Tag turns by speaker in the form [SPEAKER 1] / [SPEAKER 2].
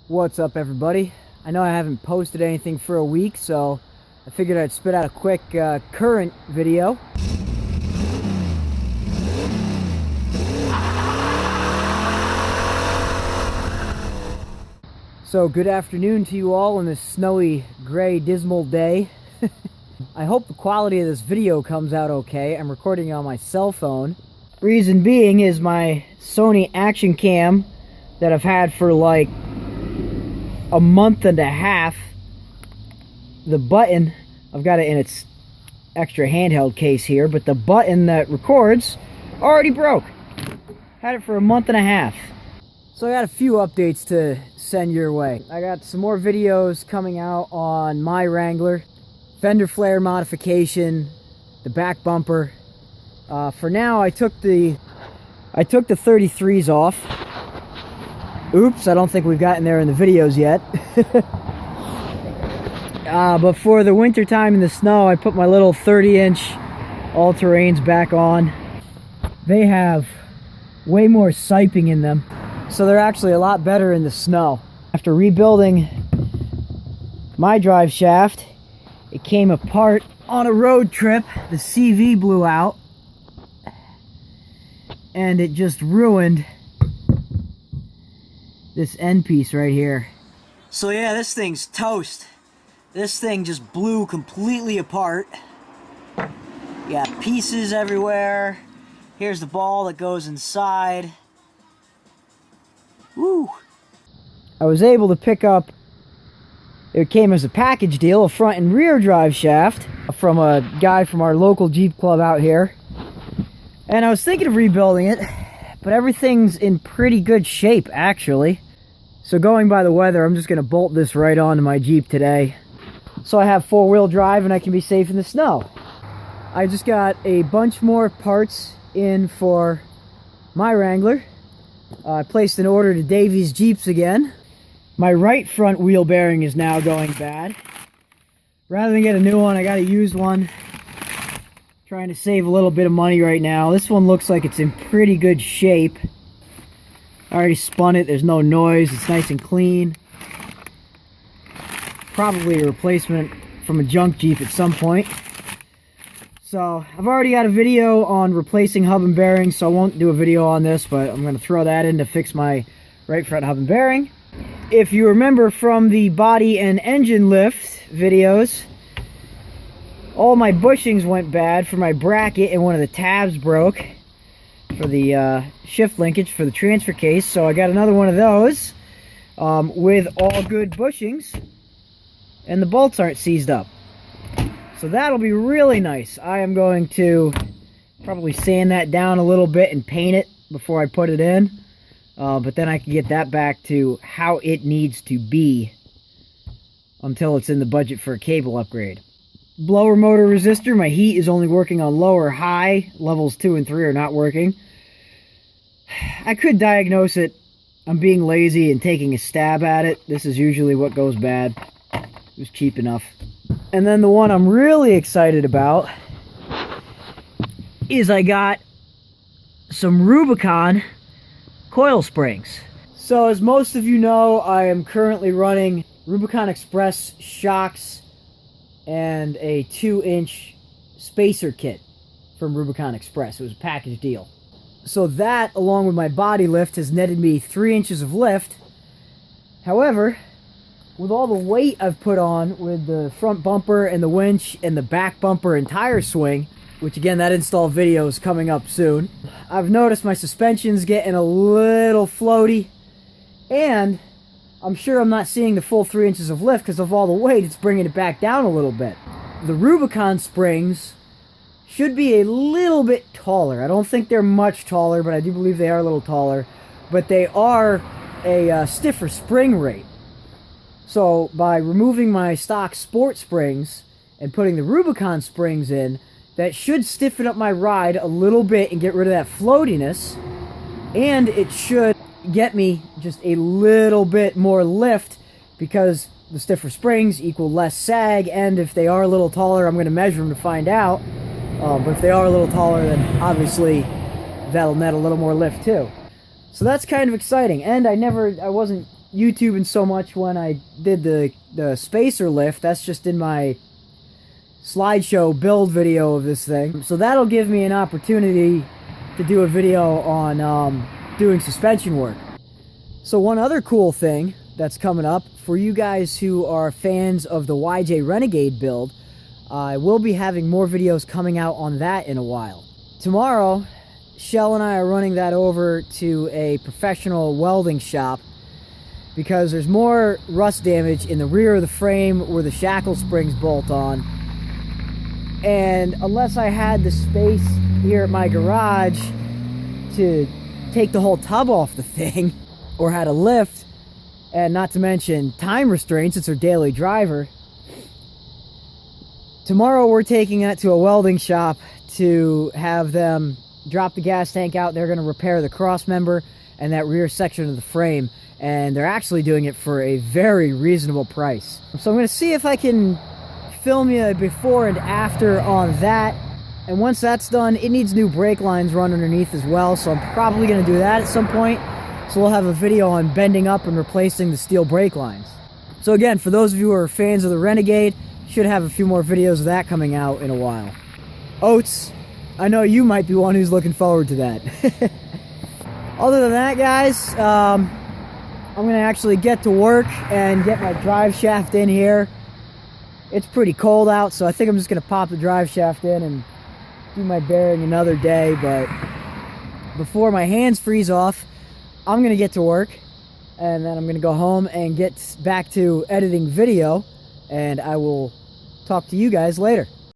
[SPEAKER 1] What's up, everybody? I know I haven't posted anything for a week, so I figured I'd spit out a quick current video. So good afternoon to you all on this snowy, gray, dismal day. I hope the quality of this video comes out okay. I'm recording it on my cell phone. Reason being is my Sony action cam that I've had for like a month and a half. The button, I've got it in its extra handheld case here, but the button that records already broke. Had it for a month and a half. So I got a few updates to send your way. I got some more videos coming out on my Wrangler, fender flare modification, the back bumper. For now, I took the 33s off. Oops, I don't think we've gotten there in the videos yet. But for the winter time in the snow, I put my little 30-inch all-terrains back on. They have way more siping in them, so they're actually a lot better in the snow. After rebuilding my drive shaft, it came apart on a road trip. The CV blew out, and it just ruined this end piece right here. So yeah, this thing's toast. This thing just blew completely apart. You got pieces everywhere. Here's the ball that goes inside. Woo! I was able to pick up, it came as a package deal, a front and rear drive shaft from a guy from our local Jeep club out here. And I was thinking of rebuilding it, but everything's in pretty good shape, actually. So going by the weather, I'm just going to bolt this right onto my Jeep today, so I have four-wheel drive and I can be safe in the snow. I just got a bunch more parts in for my Wrangler. I placed an order to Davies Jeeps again. My right front wheel bearing is now going bad. Rather than get a new one, I got a used one. Trying to save a little bit of money right now. This one looks like it's in pretty good shape. I already spun it, there's no noise, it's nice and clean. Probably a replacement from a junk Jeep at some point. So, I've already got a video on replacing hub and bearing, so I won't do a video on this, but I'm going to throw that in to fix my right front hub and bearing. If you remember from the body and engine lift videos, all my bushings went bad for my bracket and one of the tabs broke for the shift linkage for the transfer case. So I got another one of those with all good bushings, and the bolts aren't seized up. So that'll be really nice. I am going to probably sand that down a little bit and paint it before I put it in. But then I can get that back to how it needs to be until it's in the budget for a cable upgrade. Blower motor resistor, my heat is only working on lower high. Levels 2 and 3 are not working. I could diagnose it. I'm being lazy and taking a stab at it. This is usually what goes bad. It was cheap enough. And then the one I'm really excited about is I got some Rubicon coil springs. So as most of you know, I am currently running Rubicon Express shocks and a 2-inch spacer kit from Rubicon Express. It was a package deal. So that, along with my body lift, has netted me 3 inches of lift. However, with all the weight I've put on with the front bumper and the winch and the back bumper and tire swing, which again, that install video is coming up soon, I've noticed my suspension's getting a little floaty, and I'm sure I'm not seeing the full 3 inches of lift because of all the weight. It's bringing it back down a little bit. The Rubicon springs should be a little bit taller. I don't think they're much taller, but I do believe they are a little taller. But they are a stiffer spring rate. So by removing my stock sport springs and putting the Rubicon springs in, that should stiffen up my ride a little bit and get rid of that floatiness. And it should get me just a little bit more lift, because the stiffer springs equal less sag, and if they are a little taller, I'm going to measure them to find out. But if they are a little taller, then obviously that'll net a little more lift too. So that's kind of exciting. And I wasn't YouTubing so much when I did the spacer lift. That's just in my slideshow build video of this thing. So that'll give me an opportunity to do a video on doing suspension work. So one other cool thing that's coming up for you guys who are fans of the YJ Renegade build, I will be having more videos coming out on that in a while. Tomorrow, Shell and I are running that over to a professional welding shop because there's more rust damage in the rear of the frame where the shackle springs bolt on. And unless I had the space here at my garage to take the whole tub off the thing, or had a lift, and not to mention time restraints, it's our daily driver, tomorrow we're taking that to a welding shop to have them drop the gas tank out. They're going to repair the cross member and that rear section of the frame, and they're actually doing it for a very reasonable price. So I'm going to see if I can film you before and after on that, and once that's done, it needs new brake lines run underneath as well, so I'm probably going to do that at some point. So we'll have a video on bending up and replacing the steel brake lines. So again, for those of you who are fans of the Renegade, should have a few more videos of that coming out in a while. Oats, I know you might be one who's looking forward to that. Other than that, guys, I'm going to actually get to work and get my drive shaft in here. It's pretty cold out, so I think I'm just going to pop the drive shaft in and do my bearing another day. But before my hands freeze off, I'm going to get to work, and then I'm going to go home and get back to editing video, and I will talk to you guys later.